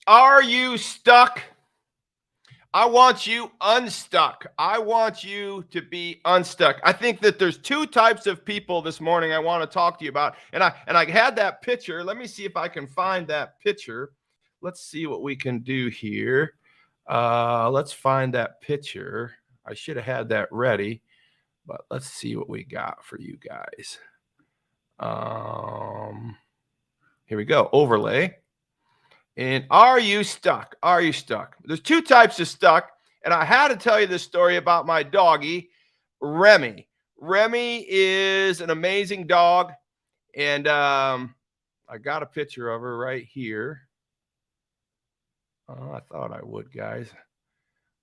Are you stuck? I want you unstuck. I want you to be unstuck. I think that there's two types of people this morning I want to talk to you about. And I had that picture. Let me see if I can find that picture. Let's see what we can do here. Let's find that picture. I should have had that ready, but let's see what we got for you guys. Here we go. Overlay. And are you stuck? Are you stuck? There's two types of stuck. And I had to tell you this story about my doggie, Remy. Remy is an amazing dog. And I got a picture of her right here. Oh, I thought I would, guys.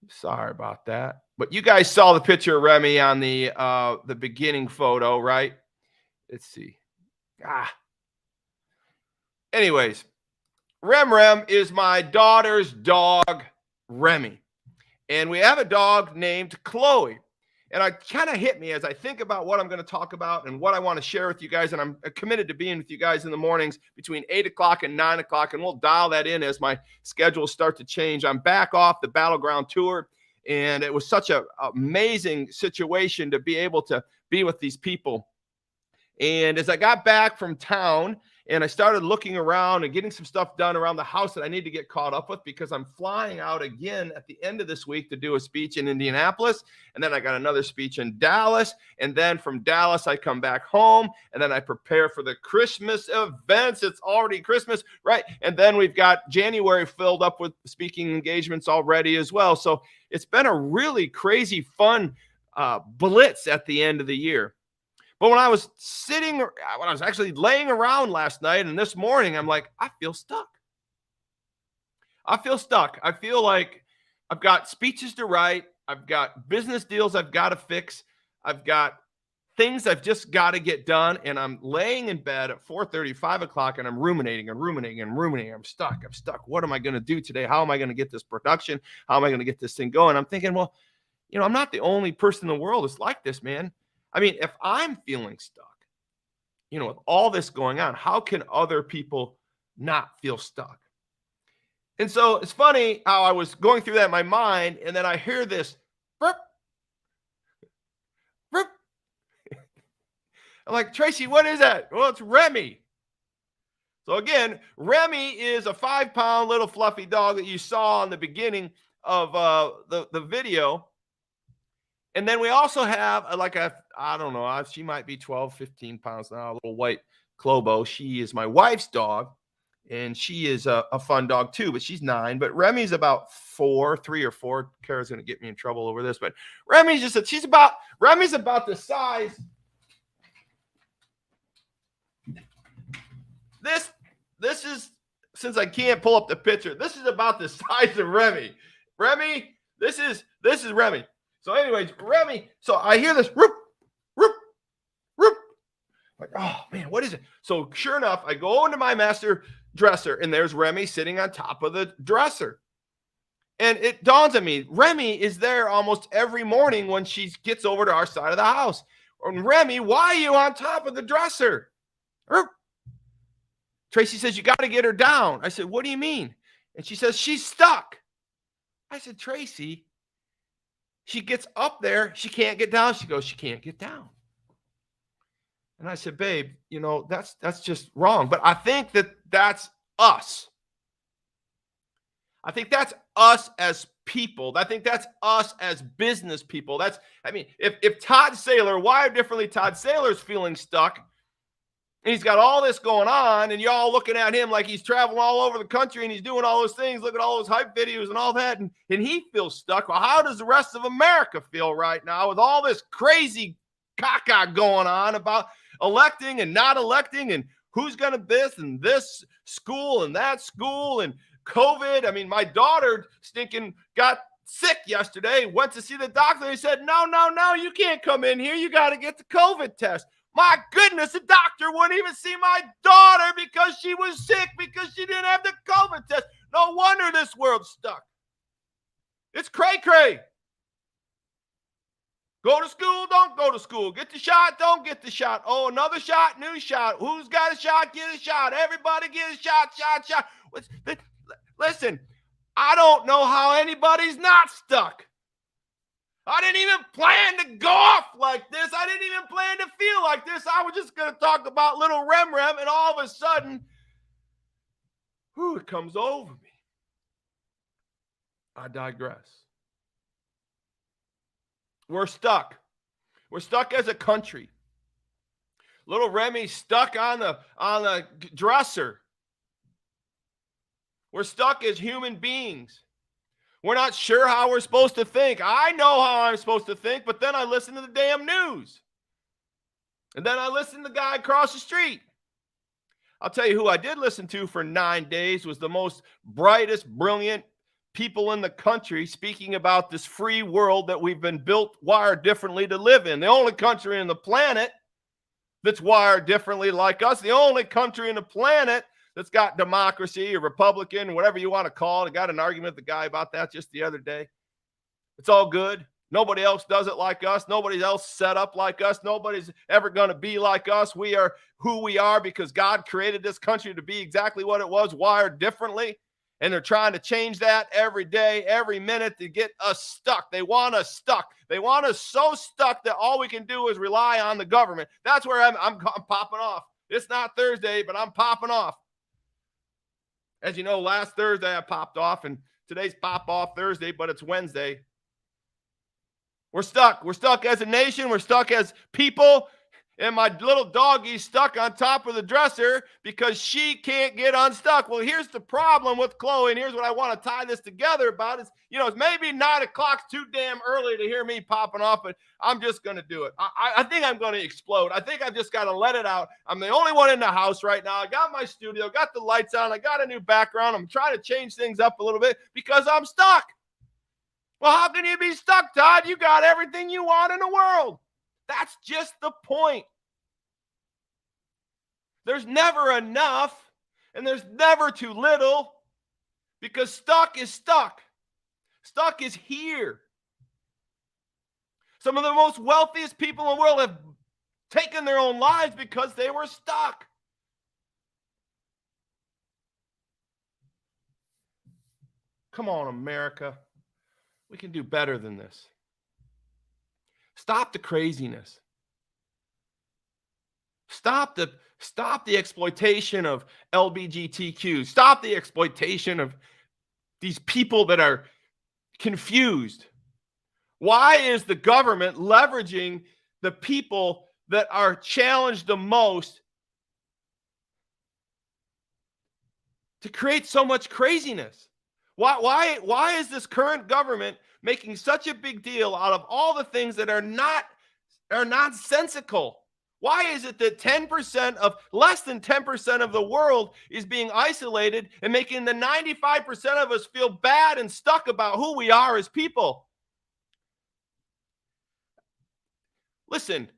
Sorry about that. But you guys saw the picture of Remy on the beginning photo, right? Let's see. Anyways. Rem is my daughter's dog, Remy. And we have a dog named Chloe. And it kind of hit me as I think about what I'm going to talk about and what I want to share with you guys. And I'm committed to being with you guys in the mornings between 8 o'clock and 9 o'clock. And we'll dial that in as my schedules start to change. I'm back off the Battleground Tour. And it was such an amazing situation to be able to be with these people. And as I got back from town, and I started looking around and getting some stuff done around the house that I need to get caught up with because I'm flying out again at the end of this week to do a speech in Indianapolis. And then I got another speech in Dallas. And then from Dallas, I come back home and then I prepare for the Christmas events. It's already Christmas, right? And then we've got January filled up with speaking engagements already as well. So it's been a really crazy, fun blitz at the end of the year. But when I was actually laying around last night and this morning, I'm like, I feel stuck. I feel like I've got speeches to write. I've got business deals I've got to fix. I've got things I've just got to get done. And I'm laying in bed at 4:30, 5 o'clock, and I'm ruminating. I'm stuck. What am I going to do today? How am I going to get this production? How am I going to get this thing going? I'm thinking, well, I'm not the only person in the world that's like this, man. I mean, if I'm feeling stuck, with all this going on, how can other people not feel stuck? And so it's funny how I was going through that in my mind, and then I hear this, burp, burp. I'm like, Tracy, what is that? Well, it's Remy. So again, Remy is a 5-pound little fluffy dog that you saw in the beginning of the video. And then we also have I don't know, she might be 12, 15 pounds now, a little white Clobo. She is my wife's dog, and she is a fun dog too, but she's 9. But Remy's about 3 or 4. Kara's going to get me in trouble over this, but Remy's Remy's about the size. This is, since I can't pull up the picture, this is about the size of Remy. Remy, this is Remy. So anyways, Remy, so I hear this, roop, roop, roop. Like, oh, man, what is it? So sure enough, I go into my master dresser, and there's Remy sitting on top of the dresser. And it dawns on me, Remy is there almost every morning when she gets over to our side of the house. And Remy, why are you on top of the dresser? Roop. Tracy says, you got to get her down. I said, what do you mean? And she says, she's stuck. I said, Tracy, she gets up there. She can't get down. She goes, she can't get down. And I said, babe, that's just wrong. But I think that's us. I think that's us as people. I think that's us as business people. If Todd Saylor, wired differently, Todd Saylor's feeling stuck, and he's got all this going on, and y'all looking at him like he's traveling all over the country and he's doing all those things, look at all those hype videos and all that, and he feels stuck. Well, how does the rest of America feel right now with all this crazy caca going on about electing and not electing and who's going to this school and that school and COVID? I mean, my daughter stinking got sick yesterday, went to see the doctor. He said, no, you can't come in here. You got to get the COVID test. My goodness, the doctor wouldn't even see my daughter because she was sick, because she didn't have the COVID test. No wonder this world's stuck. It's cray-cray. Go to school, don't go to school. Get the shot, don't get the shot. Oh, another shot, new shot. Who's got a shot, get a shot. Everybody get a shot. Listen, I don't know how anybody's not stuck. I didn't even plan to go off like this. I didn't even plan to feel like this. I was just going to talk about little Rem, and all of a sudden, it comes over me. I digress. We're stuck. We're stuck as a country. Little Remy's stuck on the dresser. We're stuck as human beings. We're not sure how we're supposed to think. I know how I'm supposed to think, but then I listen to the damn news. And then I listen to the guy across the street. I'll tell you who I did listen to for 9 days was the most brightest, brilliant people in the country speaking about this free world that we've been built, wired differently to live in. The only country on the planet that's wired differently like us. The only country on the planet that's got democracy or Republican, whatever you want to call it. I got an argument with the guy about that just the other day. It's all good. Nobody else does it like us. Nobody else set up like us. Nobody's ever going to be like us. We are who we are because God created this country to be exactly what it was, wired differently. And they're trying to change that every day, every minute to get us stuck. They want us stuck. They want us so stuck that all we can do is rely on the government. That's where I'm popping off. It's not Thursday, but I'm popping off. As you know, last Thursday I popped off, and today's pop off Thursday, but it's Wednesday. We're stuck. We're stuck as a nation. We're stuck as people. And my little doggy's stuck on top of the dresser because she can't get unstuck. Well, here's the problem with Chloe, and here's what I want to tie this together about is, it's maybe 9 o'clock's too damn early to hear me popping off, but I'm just going to do it. I think I'm going to explode. I think I've just got to let it out. I'm the only one in the house right now. I got my studio, got the lights on. I got a new background. I'm trying to change things up a little bit because I'm stuck. Well, how can you be stuck, Todd? You got everything you want in the world. That's just the point. There's never enough, and there's never too little, because stuck is stuck. Stuck is here. Some of the most wealthiest people in the world have taken their own lives because they were stuck. Come on, America. We can do better than this. Stop the craziness. Stop the exploitation of LGBTQ. Stop the exploitation of these people that are confused. Why is the government leveraging the people that are challenged the most to create so much craziness? Why is this current government making such a big deal out of all the things that are nonsensical? Why is it that less than 10% of the world is being isolated and making the 95% of us feel bad and stuck about who we are as people? Listen,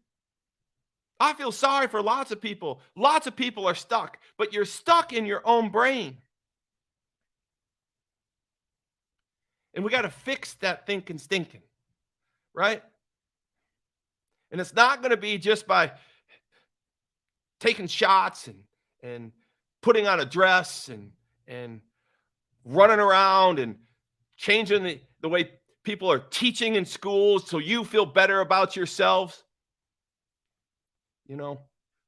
I feel sorry for lots of people. Lots of people are stuck, but you're stuck in your own brain. And we got to fix that thinking stinking, right? And it's not going to be just by taking shots and putting on a dress and running around and changing the way people are teaching in schools so you feel better about yourselves.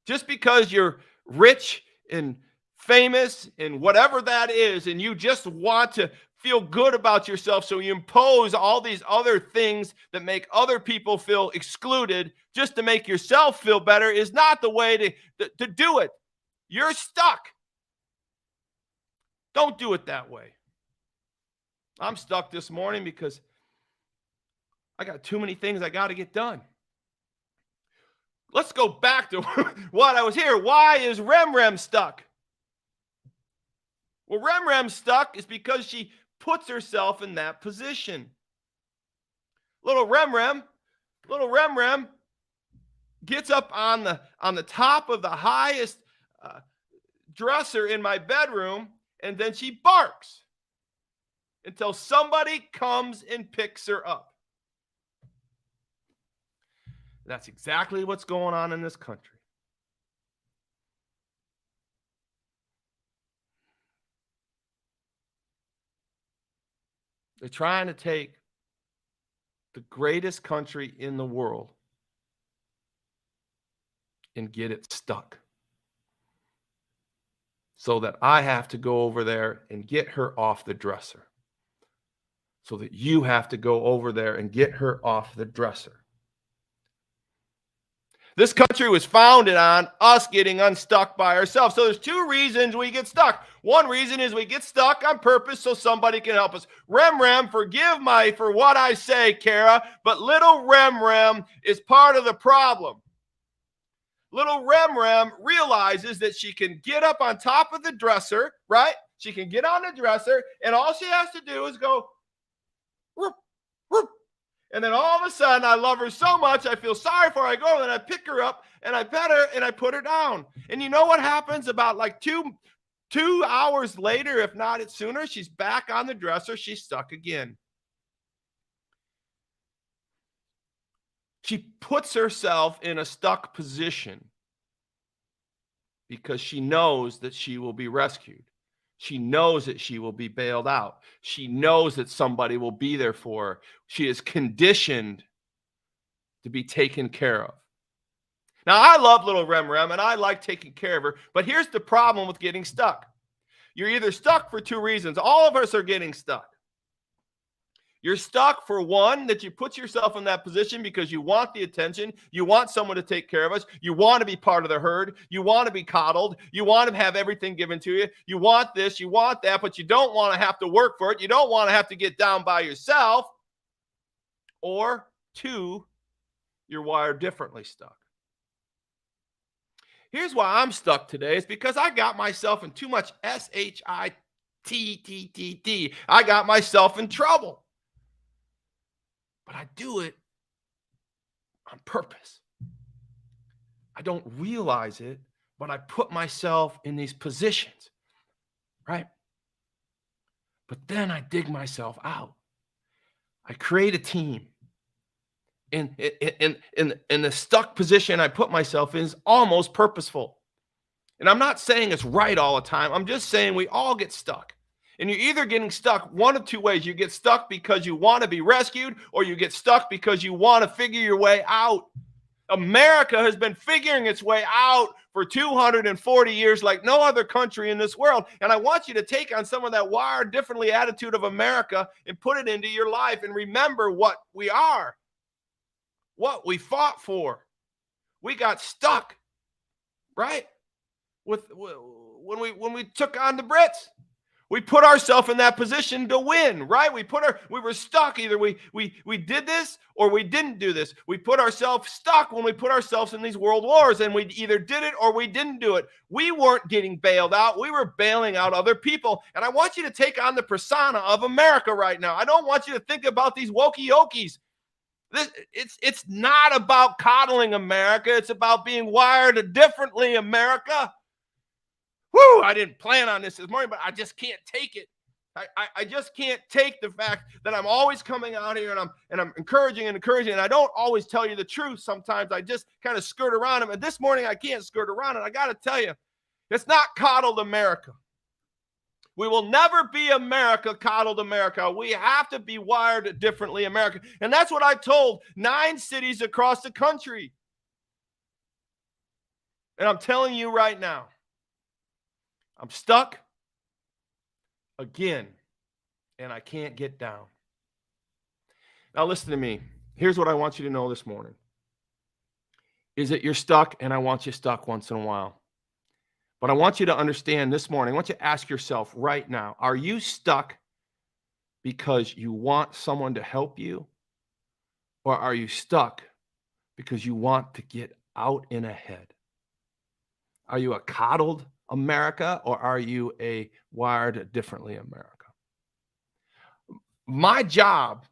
Just because you're rich and famous and whatever that is, and you just want to feel good about yourself, so you impose all these other things that make other people feel excluded just to make yourself feel better, is not the way to do it. You're stuck. Don't do it that way. I'm stuck this morning because I got too many things I got to get done. Let's go back to what I was here. Why is Rem stuck? Well, Rem's stuck is because she puts herself in that position. Little Rem gets up on the top of the highest dresser in my bedroom, and then she barks until somebody comes and picks her up. That's exactly what's going on in this country. They're trying to take the greatest country in the world and get it stuck, so that I have to go over there and get her off the dresser, so that you have to go over there and get her off the dresser. This country was founded on us getting unstuck by ourselves. So there's two reasons we get stuck. One reason is we get stuck on purpose so somebody can help us. Rem, forgive me for what I say, Kara, but little Rem is part of the problem. Little Rem realizes that she can get up on top of the dresser, right? She can get on the dresser, and all she has to do is go, whoop, whoop. And then all of a sudden, I love her so much, I feel sorry for her. I go and I pick her up, and I pet her, and I put her down. And you know what happens about like two hours later, if not it's sooner, she's back on the dresser. She's stuck again. She puts herself in a stuck position because she knows that she will be rescued. She knows that she will be bailed out. She knows that somebody will be there for her. She is conditioned to be taken care of. Now, I love little Rem, and I like taking care of her, but here's the problem with getting stuck. You're either stuck for two reasons. All of us are getting stuck. You're stuck for one, that you put yourself in that position because you want the attention. You want someone to take care of us. You want to be part of the herd. You want to be coddled. You want to have everything given to you. You want this, you want that, but you don't want to have to work for it. You don't want to have to get down by yourself. Or two, you're wired differently stuck. Here's why I'm stuck today. It's because I got myself in too much SHITTTT. I got myself in trouble. But I do it on purpose. I don't realize it, but I put myself in these positions, right? But then I dig myself out. I create a team. In the stuck position I put myself in is almost purposeful. And I'm not saying it's right all the time. I'm just saying we all get stuck. And you're either getting stuck one of two ways. You get stuck because you want to be rescued, or you get stuck because you want to figure your way out. America has been figuring its way out for 240 years like no other country in this world. And I want you to take on some of that wired differently attitude of America and put it into your life and remember what we are, what we fought for. We got stuck, right? When we took on the Brits. We put ourselves in that position to win, right? We were stuck. Either we did this or we didn't do this. We put ourselves stuck when we put ourselves in these world wars, and we either did it or we didn't do it. We weren't getting bailed out. We were bailing out other people. And I want you to take on the persona of America right now. I don't want you to think about these wokey-okies. It's not about coddling America. It's about being wired differently, America. Whoo, I didn't plan on this morning, but I just can't take it. I just can't take the fact that I'm always coming out here and I'm encouraging, and I don't always tell you the truth. Sometimes I just kind of skirt around them. And this morning I can't skirt around it. I got to tell you, it's not coddled America. We will never be America, coddled America. We have to be wired differently, America. And that's what I told 9 cities across the country. And I'm telling you right now, I'm stuck again, and I can't get down. Now listen to me. Here's what I want you to know this morning. Is that you're stuck, and I want you stuck once in a while. But I want you to understand this morning, I want you to ask yourself right now, are you stuck because you want someone to help you? Or are you stuck because you want to get out and ahead? Are you a coddled America, or are you a wired differently America? My job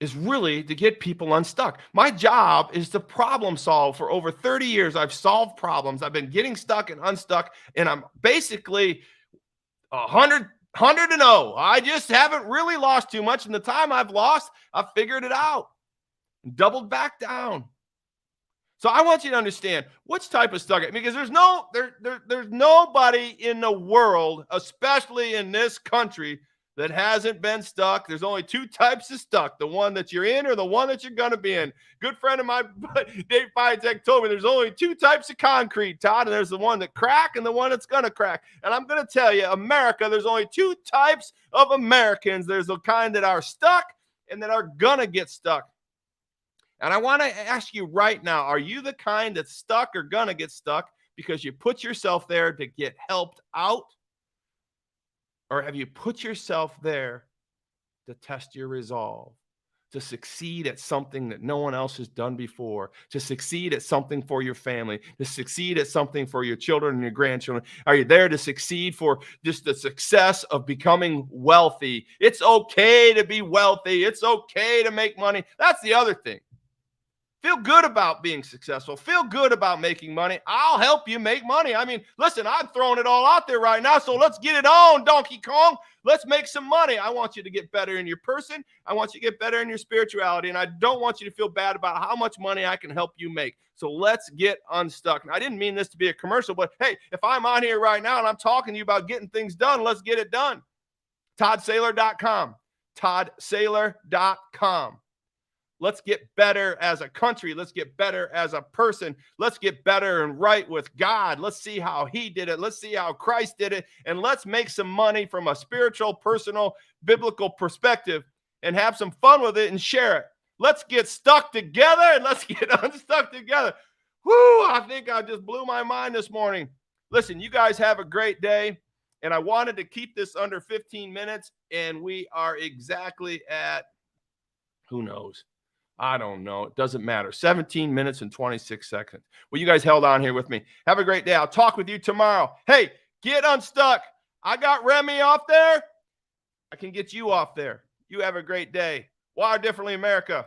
is really to get people unstuck. My job is to problem solve. For over 30 years, I've solved problems. I've been getting stuck and unstuck, and I'm basically 100-0. I just haven't really lost too much. In the time I've lost, I've figured it out and doubled back down. So I want you to understand which type of stuck, because there's nobody in the world, especially in this country, that hasn't been stuck. There's only two types of stuck, the one that you're in or the one that you're going to be in. Good friend of mine, Dave Fiatek, told me there's only two types of concrete, Todd, and there's the one that crack and the one that's going to crack. And I'm going to tell you, America, there's only two types of Americans. There's the kind that are stuck and that are going to get stuck. And I want to ask you right now, are you the kind that's stuck or going to get stuck because you put yourself there to get helped out? Or have you put yourself there to test your resolve, to succeed at something that no one else has done before, to succeed at something for your family, to succeed at something for your children and your grandchildren? Are you there to succeed for just the success of becoming wealthy? It's okay to be wealthy. It's okay to make money. That's the other thing. Feel good about being successful. Feel good about making money. I'll help you make money. I mean, listen, I'm throwing it all out there right now, so let's get it on, Donkey Kong. Let's make some money. I want you to get better in your person. I want you to get better in your spirituality, and I don't want you to feel bad about how much money I can help you make. So let's get unstuck. Now, I didn't mean this to be a commercial, but hey, if I'm on here right now and I'm talking to you about getting things done, let's get it done. ToddSaylor.com. ToddSaylor.com. Let's get better as a country. Let's get better as a person. Let's get better and right with God. Let's see how he did it. Let's see how Christ did it. And let's make some money from a spiritual, personal, biblical perspective and have some fun with it and share it. Let's get stuck together and let's get unstuck together. Whoo, I think I just blew my mind this morning. Listen, you guys have a great day. And I wanted to keep this under 15 minutes. And we are exactly at, who knows? I don't know. It doesn't matter. 17 minutes and 26 seconds. Well, you guys held on here with me. Have a great day. I'll talk with you tomorrow. Hey, get unstuck. I got Remy off there. I can get you off there. You have a great day. Wire differently, America.